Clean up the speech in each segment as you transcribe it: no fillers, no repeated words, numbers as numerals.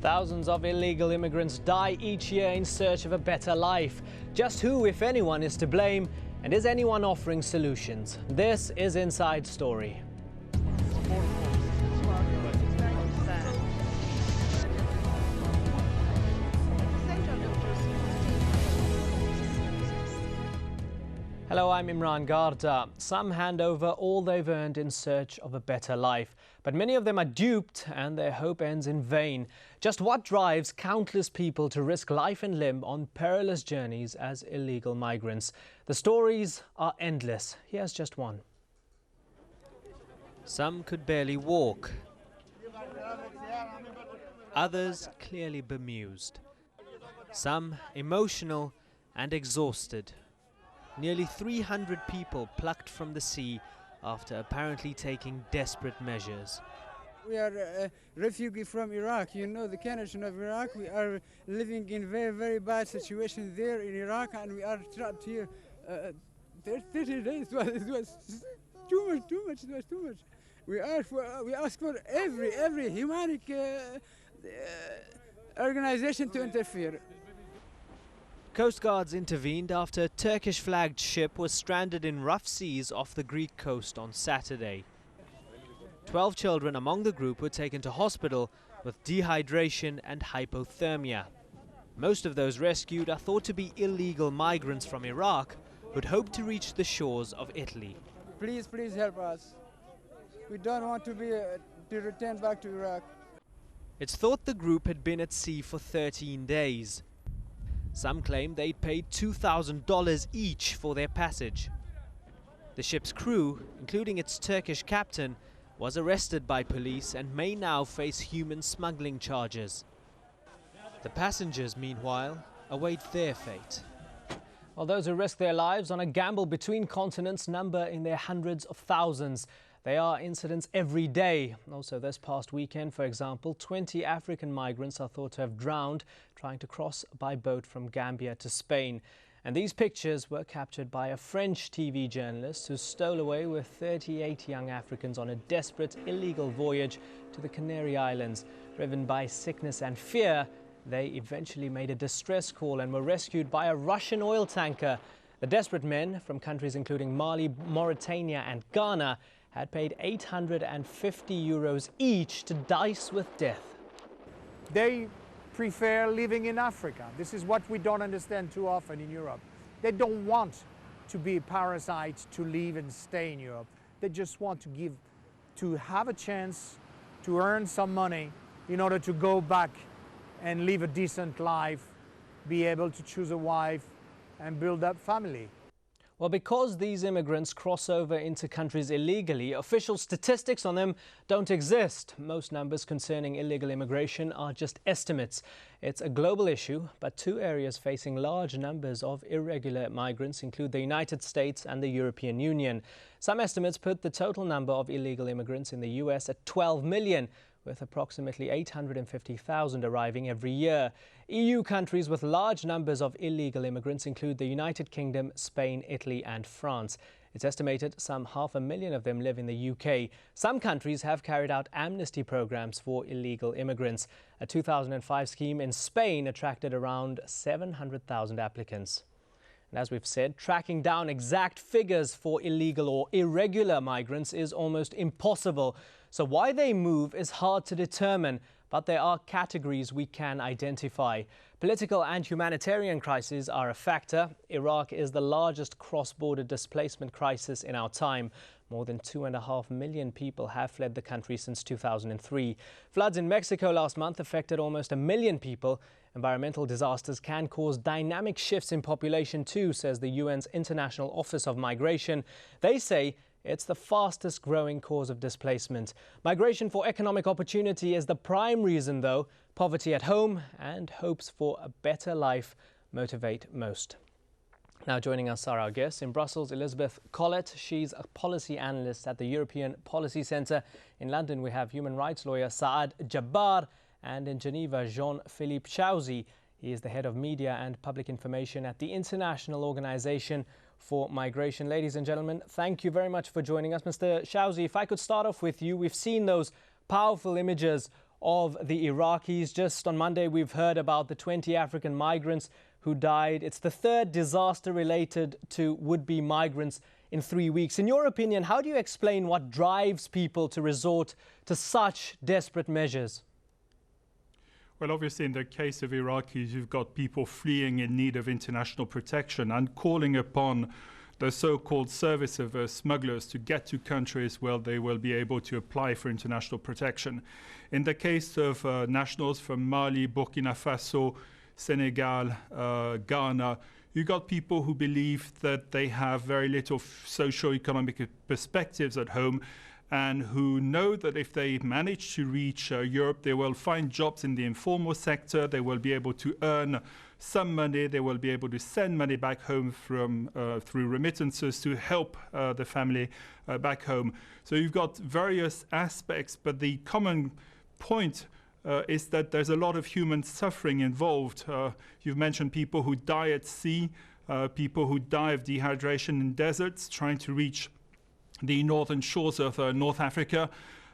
Thousands of illegal immigrants die each year in search of a better life. Just who, if anyone, is to blame? And is anyone offering solutions? This is Inside Story. Hello, I'm Imran Garda. Some hand over all they've earned in search of a better life, but many of them are duped and their hope ends in vain. Just what drives countless people to risk life and limb on perilous journeys as illegal migrants? The stories are endless. Here's just one. Some could barely walk. Others clearly bemused. Some emotional and exhausted. Nearly 300 people plucked from the sea after apparently taking desperate measures. We are refugees from Iraq. You know the condition of Iraq. We are living in very, very bad situation there in Iraq, and we are trapped here 30 days. It was too much. It was too much. We ask for every humanitarian organization to interfere. Coast Guards intervened after a Turkish-flagged ship was stranded in rough seas off the Greek coast on Saturday. 12 children among the group were taken to hospital with dehydration and hypothermia. Most of those rescued are thought to be illegal migrants from Iraq who'd hoped to reach the shores of Italy. Please help us. We don't want to return back to Iraq. It's thought the group had been at sea for 13 days. Some claim they'd paid $2,000 each for their passage. The ship's crew, including its Turkish captain, was arrested by police and may now face human smuggling charges. The passengers, meanwhile, await their fate. Well, those who risk their lives on a gamble between continents number in their hundreds of thousands. There are incidents every day. Also this past weekend, for example, 20 African migrants are thought to have drowned trying to cross by boat from Gambia to Spain. And these pictures were captured by a French TV journalist who stole away with 38 young Africans on a desperate illegal voyage to the Canary Islands. Driven by sickness and fear, they eventually made a distress call and were rescued by a Russian oil tanker. The desperate men from countries including Mali, Mauritania and Ghana had paid €850 each to dice with death. They prefer living in Africa. This is what we don't understand too often in Europe. They don't want to be parasites to live and stay in Europe. They just want to have a chance to earn some money in order to go back and live a decent life, be able to choose a wife and build up family. Well, because these immigrants cross over into countries illegally, official statistics on them don't exist. Most numbers concerning illegal immigration are just estimates. It's a global issue, but two areas facing large numbers of irregular migrants include the United States and the European Union. Some estimates put the total number of illegal immigrants in the US at 12 million, with approximately 850,000 arriving every year. EU countries with large numbers of illegal immigrants include the United Kingdom, Spain, Italy and France. It's estimated some 500,000 of them live in the UK. Some countries have carried out amnesty programs for illegal immigrants. A 2005 scheme in Spain attracted around 700,000 applicants. And as we've said, tracking down exact figures for illegal or irregular migrants is almost impossible. So why they move is hard to determine, but there are categories we can identify. Political and humanitarian crises are a factor. Iraq is the largest cross-border displacement crisis in our time. More than 2.5 million people have fled the country since 2003. Floods in Mexico last month affected almost 1 million people. Environmental disasters can cause dynamic shifts in population too, says the UN's International Office of Migration. They say it's the fastest growing cause of displacement. Migration for economic opportunity is the prime reason, though. Poverty at home and hopes for a better life motivate most. Now joining us are our guests. In Brussels, Elizabeth Collett. She's a policy analyst at the European Policy Centre. In London, we have human rights lawyer Saad Jabbar. And in Geneva, Jean-Philippe Chauzy. He is the head of media and public information at the International Organization for Migration. Ladies and gentlemen, thank you very much for joining us. Mr. Chauzy, if I could start off with you. We've seen those powerful images of the Iraqis. Just on Monday, we've heard about the 20 African migrants who died. It's the third disaster related to would-be migrants in 3 weeks. In your opinion, how do you explain what drives people to resort to such desperate measures? Well, obviously, in the case of Iraqis, you've got people fleeing in need of international protection and calling upon the so-called service of smugglers to get to countries where they will be able to apply for international protection. In the case of nationals from Mali, Burkina Faso, Senegal, Ghana, you got people who believe that they have very little socio-economic perspectives at home and who know that if they manage to reach Europe, they will find jobs in the informal sector, they will be able to earn some money, they will be able to send money back home from through remittances to help the family back home. So you've got various aspects, but the common point is that there's a lot of human suffering involved. You've mentioned people who die at sea, people who die of dehydration in deserts trying to reach the northern shores of North Africa.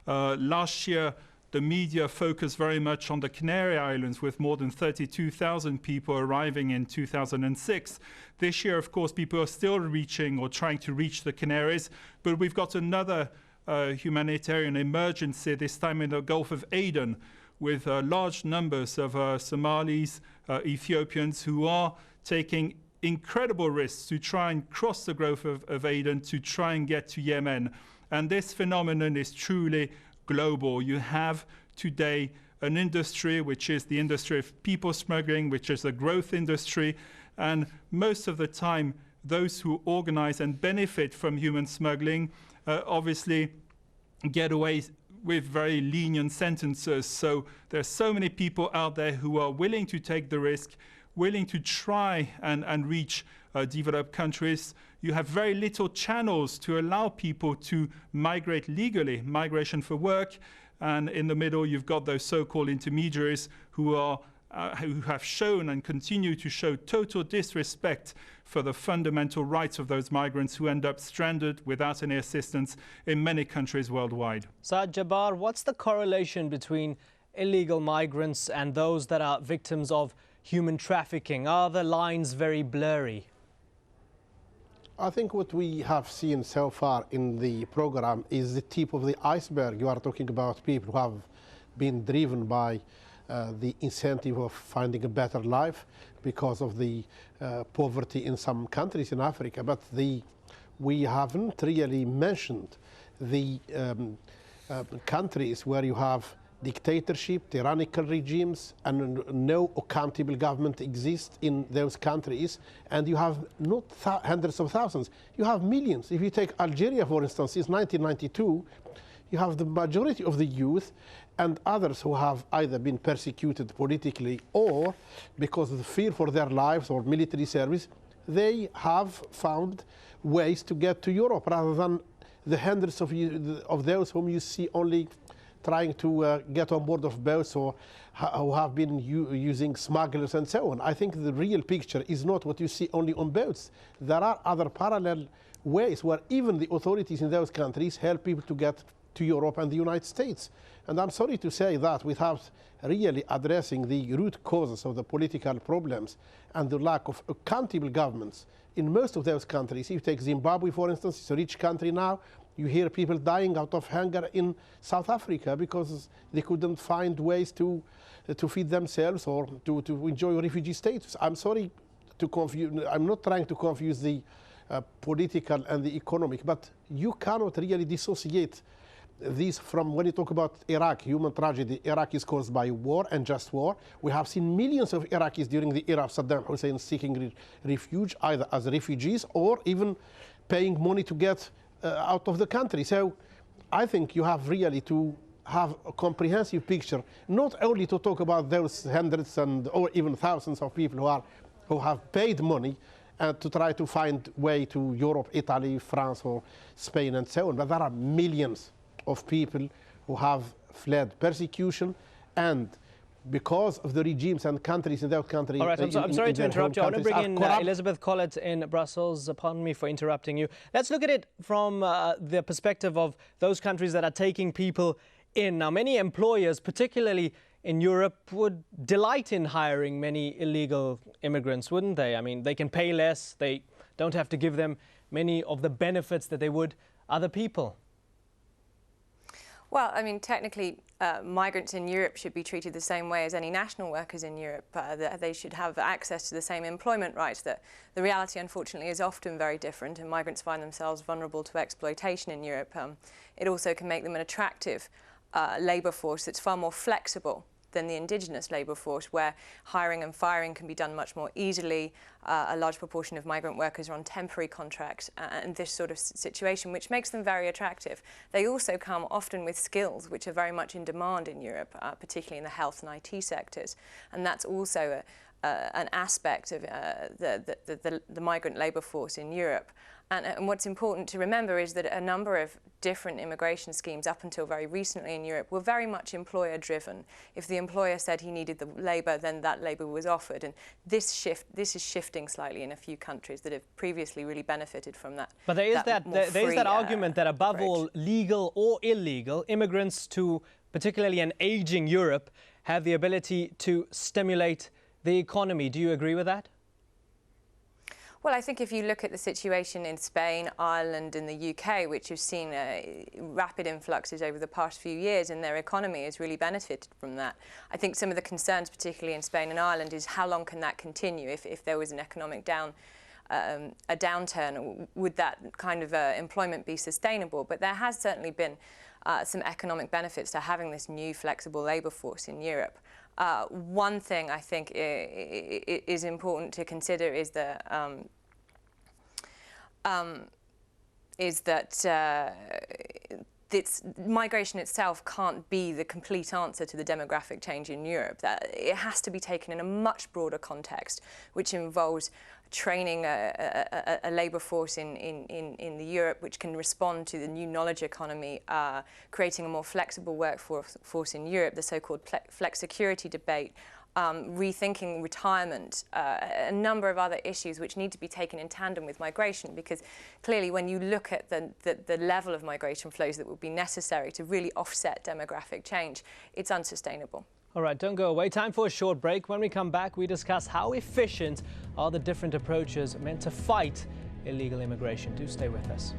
Last year, the media focused very much on the Canary Islands with more than 32,000 people arriving in 2006. This year, of course, people are still reaching or trying to reach the Canaries, but we've got another humanitarian emergency, this time in the Gulf of Aden, with large numbers of Somalis, Ethiopians who are taking incredible risks to try and cross the Gulf of Aden to try and get to Yemen. And this phenomenon is truly global. You have today an industry which is the industry of people smuggling, which is a growth industry. And most of the time, those who organize and benefit from human smuggling obviously get away with very lenient sentences. So there's so many people out there who are willing to take the risk, willing to try and reach developed countries. You have very little channels to allow people to migrate legally, migration for work. And in the middle, you've got those so-called intermediaries who have shown and continue to show total disrespect for the fundamental rights of those migrants who end up stranded without any assistance in many countries worldwide. Saad Jabbar, what's the correlation between illegal migrants and those that are victims of human trafficking? Are the lines very blurry? I think what we have seen so far in the program is the tip of the iceberg. You are talking about people who have been driven by the incentive of finding a better life because of the poverty in some countries in Africa. But we haven't really mentioned the countries where you have dictatorship, tyrannical regimes, and no accountable government exists in those countries. And you have not hundreds of thousands, you have millions. If you take Algeria, for instance, since 1992, you have the majority of the youth and others who have either been persecuted politically or because of the fear for their lives or military service, they have found ways to get to Europe rather than the hundreds of those whom you see only trying to get on board of boats or who have been using smugglers and so on. I think the real picture is not what you see only on boats. There are other parallel ways where even the authorities in those countries help people to get to Europe and the United States. And I'm sorry to say that without really addressing the root causes of the political problems and the lack of accountable governments in most of those countries. If you take Zimbabwe, for instance, it's a rich country now. You hear people dying out of hunger in South Africa because they couldn't find ways to feed themselves or to enjoy refugee status. I'm sorry to confuse, I'm not trying to confuse the political and the economic, but you cannot really dissociate these from when you talk about Iraq, human tragedy. Iraq is caused by war and just war. We have seen millions of Iraqis during the era of Saddam Hussein seeking refuge, either as refugees or even paying money to get out of the country. So I think you have really to have a comprehensive picture, not only to talk about those hundreds or even thousands of people who have paid money to try to find way to Europe, Italy, France, or Spain, and so on. But there are millions of people who have fled persecution, and because of the regimes and countries in those countries. All right, I'm sorry to interrupt you. I want to bring in Elizabeth Collett in Brussels. Pardon me for interrupting you. Let's look at it from the perspective of those countries that are taking people in. Now, many employers, particularly in Europe, would delight in hiring many illegal immigrants, wouldn't they? I mean, they can pay less, they don't have to give them many of the benefits that they would other people. Well, I mean, technically, migrants in Europe should be treated the same way as any national workers in Europe. They should have access to the same employment rights. The reality, unfortunately, is often very different, and migrants find themselves vulnerable to exploitation in Europe. It also can make them an attractive labour force that's far more flexible than the indigenous labour force, where hiring and firing can be done much more easily. A large proportion of migrant workers are on temporary contracts and this sort of situation, which makes them very attractive. They also come often with skills which are very much in demand in Europe, particularly in the health and IT sectors. And that's also an aspect of the migrant labour force in Europe. And what's important to remember is that a number of different immigration schemes up until very recently in Europe were very much employer driven. If the employer said he needed the labour, then that labour was offered. And this is shifting slightly in a few countries that have previously really benefited from that. But there is that argument that above all, legal or illegal, immigrants to particularly an aging Europe have the ability to stimulate the economy. Do you agree with that? Well, I think if you look at the situation in Spain, Ireland and the UK, which have seen rapid influxes over the past few years, and their economy has really benefited from that. I think some of the concerns, particularly in Spain and Ireland, is how long can that continue if there was an economic a downturn? Would that kind of employment be sustainable? But there has certainly been some economic benefits to having this new flexible labour force in Europe. One thing I think is important to consider is that migration itself can't be the complete answer to the demographic change in Europe. That it has to be taken in a much broader context, which involves training a labour force in Europe which can respond to the new knowledge economy, creating a more flexible workforce in Europe, the so-called flexicurity debate, rethinking retirement, a number of other issues which need to be taken in tandem with migration, because clearly when you look at the level of migration flows that would be necessary to really offset demographic change, it's unsustainable. All right, don't go away. Time for a short break. When we come back, we discuss how efficient are the different approaches meant to fight illegal immigration. Do stay with us.